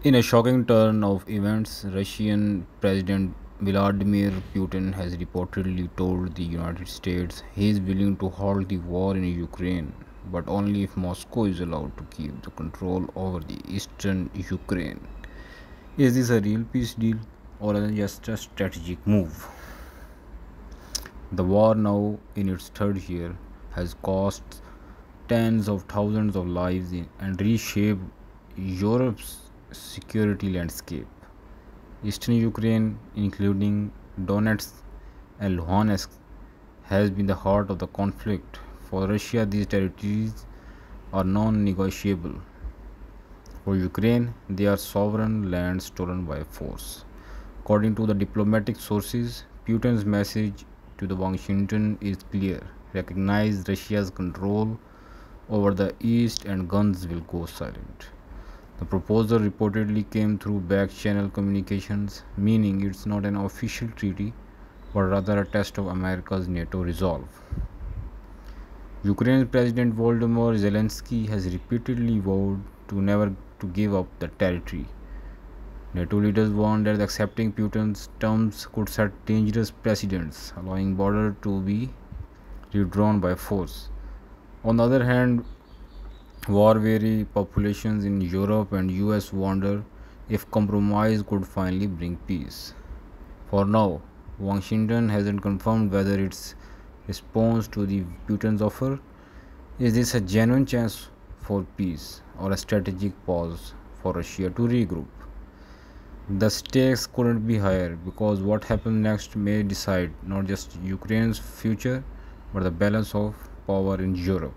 In a shocking turn of events, Russian President Vladimir Putin has reportedly told the United States he is willing to halt the war in Ukraine, but only if Moscow is allowed to keep the control over the eastern Ukraine. Is this a real peace deal or just a strategic move? The war, now in its third year, has cost tens of thousands of lives and reshaped Europe's security landscape. Eastern Ukraine, including Donetsk and Luhansk, has been the heart of the conflict. For Russia, these territories are non negotiable. For Ukraine, they are sovereign lands stolen by force. According to the diplomatic sources, Putin's message to the Washington is clear: recognize Russia's control over the east and guns will go silent. The proposal reportedly came through back channel communications, meaning it's not an official treaty but rather a test of America's NATO resolve. Ukraine's President Volodymyr Zelensky has repeatedly vowed to never to give up the territory. NATO leaders warned that accepting Putin's terms could set dangerous precedents, allowing border to be redrawn by force. On the other hand, war-weary populations in Europe and US wonder if compromise could finally bring peace. For now, Washington hasn't confirmed whether its response to the Putin's offer is this a genuine chance for peace or a strategic pause for Russia to regroup. The stakes couldn't be higher because what happens next may decide not just Ukraine's future but the balance of power in Europe.